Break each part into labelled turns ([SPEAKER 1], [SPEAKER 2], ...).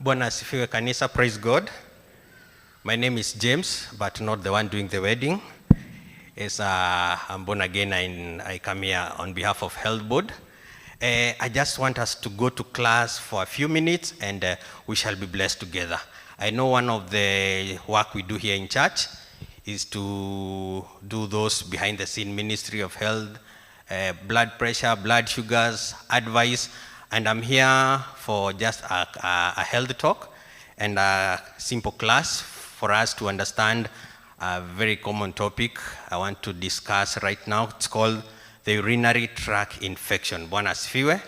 [SPEAKER 1] Bwana asifiwe kanisa, praise God. My name is James, but not the one doing the wedding. I'm born again and I come here on behalf of Health Board. I just want us to go to class for a few minutes and we shall be blessed together. I know one of the work we do here in church is to do those behind the scene ministry of health, blood pressure, blood sugars, advice, and I'm here for just a health talk and a simple class for us to understand a very common topic I want to discuss right now. It's called the urinary tract infection. Bwana asifiwe.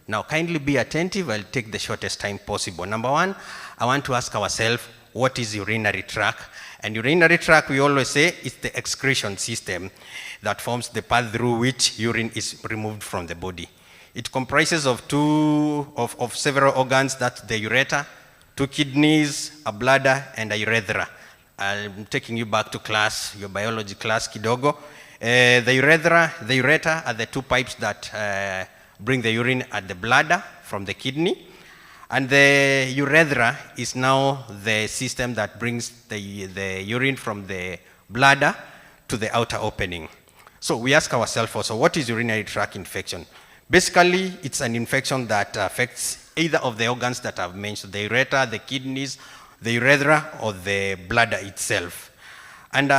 [SPEAKER 1] Now kindly be attentive, I'll take the shortest time possible. Number one, I want to ask ourselves, what is urinary tract? And urinary tract, we always say, is the excretion system that forms the path through which urine is removed from the body. It comprises of several organs, that's the ureter, 2 kidneys, a bladder, and a urethra. I'm taking you back to class, your biology class, kidogo. The ureter are the 2 pipes that bring the urine at the bladder from the kidney. And the urethra is now the system that brings the urine from the bladder to the outer opening. So we ask ourselves also, what is urinary tract infection? Basically, it's an infection that affects either of the organs that I've mentioned, the ureter, the kidneys, the urethra, or the bladder itself. And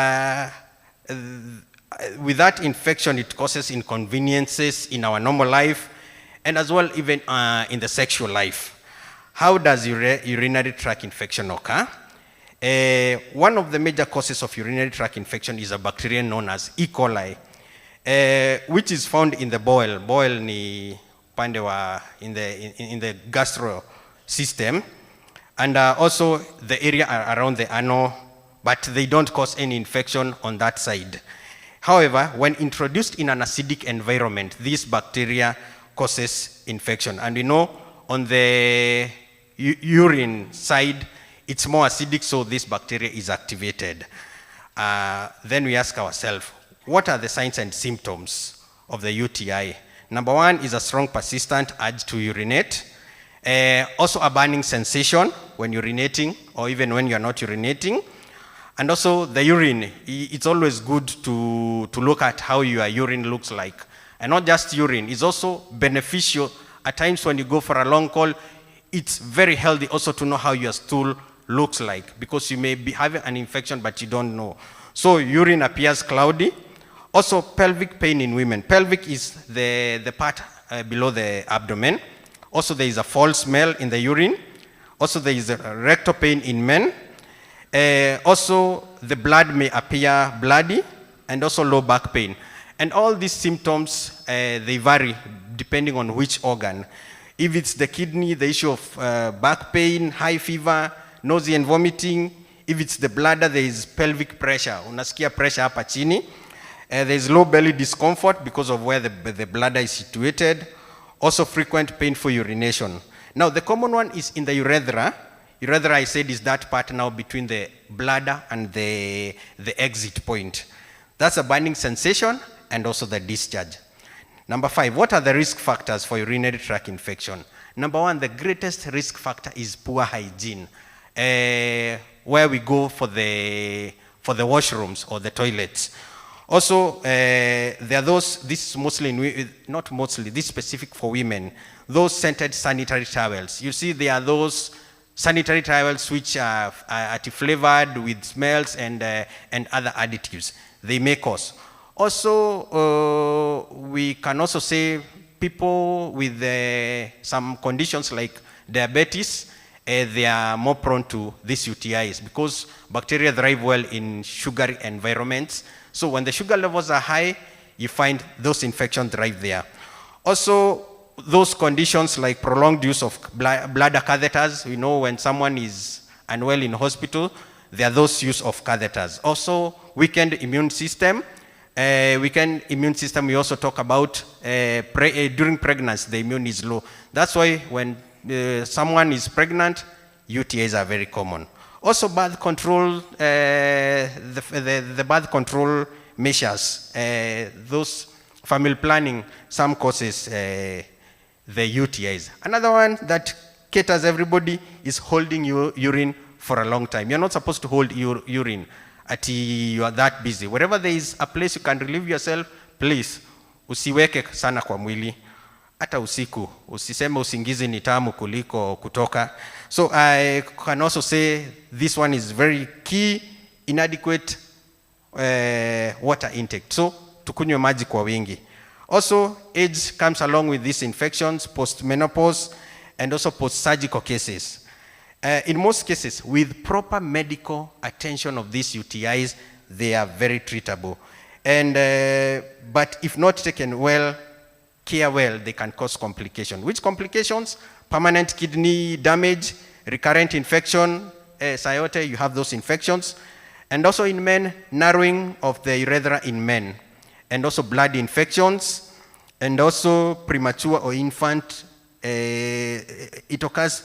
[SPEAKER 1] with that infection, it causes inconveniences in our normal life, and as well even in the sexual life. How does urinary tract infection occur? One of the major causes of urinary tract infection is a bacteria known as E. coli, which is found in the bowel. Bowel ni pande wa in the gastro system, and also the area around the ano, but they don't cause any infection on that side. However, when introduced in an acidic environment, this bacteria causes infection. And we know on the urine side, it's more acidic, so this bacteria is activated. Then we ask ourselves, what are the signs and symptoms of the UTI? Number one is a strong persistent urge to urinate. Also a burning sensation when urinating or even when you're not urinating. And also the urine, it's always good to look at how your urine looks like. And not just urine, it's also beneficial. At times when you go for a long call, it's very healthy also to know how your stool looks like, because you may be having an infection but you don't know. So urine appears cloudy. Also pelvic pain in women. Pelvic is the part below the abdomen. Also there is a foul smell in the urine. Also there is a rectal pain in men. Also the blood may appear bloody, and also low back pain. And all these symptoms, they vary depending on which organ. If it's the kidney, the issue of back pain, high fever, nausea and vomiting. If it's the bladder, there is pelvic pressure. Unasikia pressure hapa chini. There is low belly discomfort because of where the bladder is situated. Also frequent painful urination. Now the common one is in the urethra. Urethra, I said, is that part now between the bladder and the exit point. That's a burning sensation and also the discharge. Number 5, what are the risk factors for urinary tract infection? Number 1, the greatest risk factor is poor hygiene. Where we go for the washrooms or the toilets. Also, there are those, this is mostly, not mostly, this is specific for women, those scented sanitary towels. You see, there are those sanitary towels which are flavored with smells and other additives. They may cause. Also, we can also say people with some conditions like diabetes, they are more prone to these UTIs because bacteria thrive well in sugary environments. So when the sugar levels are high, you find those infections thrive there. Also, those conditions like prolonged use of bladder catheters, you know, when someone is unwell in hospital, there are those use of catheters. Also, weakened immune system. We also talk about during pregnancy, the immune is low. That's why when someone is pregnant, UTIs are very common. Also birth control, the birth control measures, those family planning, some causes the UTIs. Another one that indicators everybody is holding urine for a long time. You're not supposed to hold urine until you are that busy. Wherever there is a place you can relieve yourself, please, usiweke sana kwa mwili. Hata usiku, usiseme usingizi ni tamu kuliko kutoka. So I can also say this one is very key, inadequate water intake. So tukunywe maji kwa wingi. Also, age comes along with these infections, post-menopause, and also post-surgical cases. In most cases, with proper medical attention of these UTIs, they are very treatable. And, but if not taken well, care well, they can cause complications. Which complications? Permanent kidney damage, recurrent infection, sciatica, you have those infections. And also in men, narrowing of the urethra in men. And also blood infections, and also premature or infant. It occurs,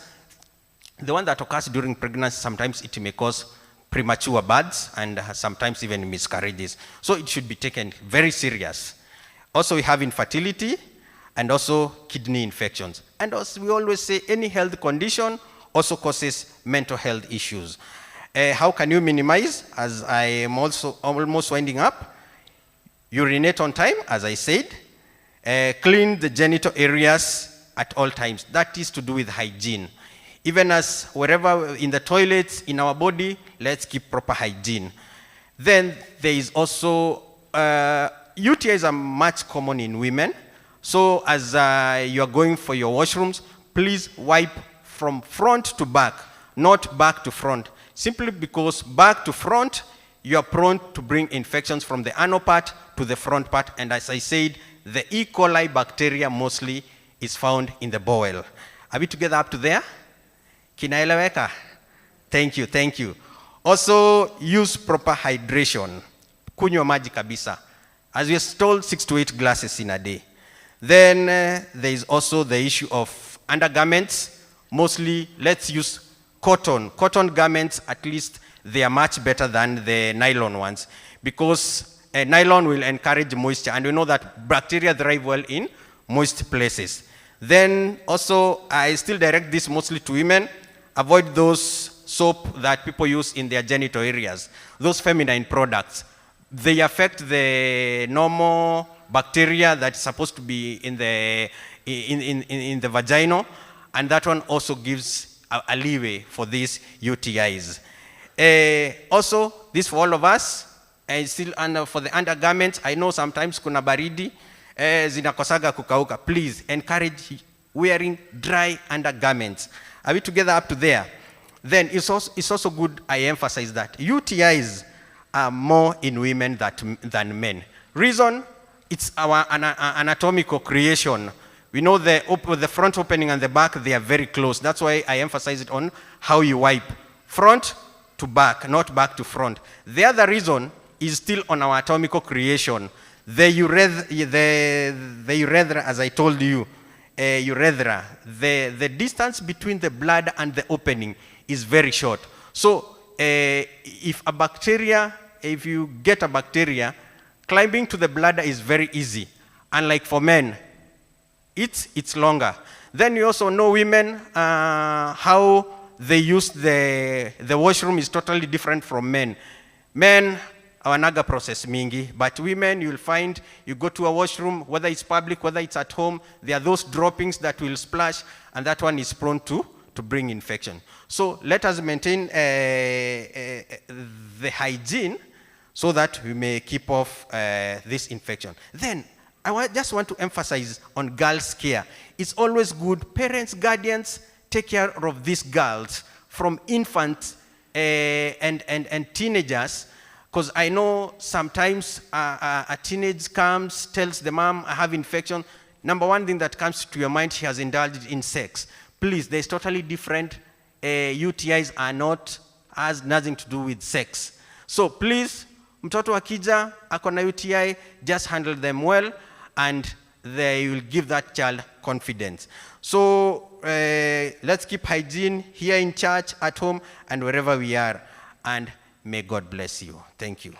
[SPEAKER 1] the one that occurs during pregnancy, sometimes it may cause premature births and sometimes even miscarriages. So it should be taken very serious. Also we have infertility and also kidney infections. And also we always say any health condition also causes mental health issues. How can you minimize? As I am also almost winding up, urinate on time, as I said. Clean the genital areas at all times. That is to do with hygiene. Even as wherever in the toilets, in our body, let's keep proper hygiene. Then there is also, UTIs are much common in women. So as you are going for your washrooms, please wipe from front to back, not back to front. Simply because back to front, you are prone to bring infections from the anal part to the front part. And as I said, the E. coli bacteria mostly is found in the bowel. Are we together up to there? Kinaeleweka? Thank you, thank you. Also, use proper hydration. Kunywa maji kabisa. As we are told, 6 to 8 glasses in a day. Then there is also the issue of undergarments. Mostly, let's use cotton. Cotton garments, at least, they are much better than the nylon ones because nylon will encourage moisture, and we know that bacteria thrive well in moist places. Then also, I still direct this mostly to women. Avoid those soap that people use in their genital areas, those feminine products. They affect the normal bacteria that's supposed to be in the vagina, and that one also gives a leeway for these UTIs. Also, this for all of us, still for the undergarments, I know sometimes kuna baridi, zinakosaga kukauka. Please encourage wearing dry undergarments. Are we together up to there? Then it's also good I emphasize that UTIs are more in women than men. Reason, it's our anatomical creation. We know the front opening and the back, they are very close. That's why I emphasize it on how you wipe. Front to back, not back to front. The other reason is still on our anatomical creation. The urethra, as I told you, urethra, the distance between the bladder and the opening is very short. So if you get a bacteria, climbing to the bladder is very easy. Unlike for men, it's longer. Then you also know women, how they use the washroom is totally different from men. Men, awanaga process mingi, but women, you'll find you go to a washroom, whether it's public, whether it's at home, there are those droppings that will splash, and that one is prone to bring infection. So let us maintain the hygiene so that we may keep off this infection. Then, I just want to emphasize on girls' care. It's always good, parents, guardians, take care of these girls from infants and teenagers, because I know sometimes a teenage comes, tells the mom, I have infection. Number one thing that comes to your mind, she has indulged in sex. Please, there's totally different. UTIs has nothing to do with sex. So please, mtoto akija, akona UTI, just handle them well, and they will give that child confidence. So let's keep hygiene here in church, at home, and wherever we are. And may God bless you. Thank you.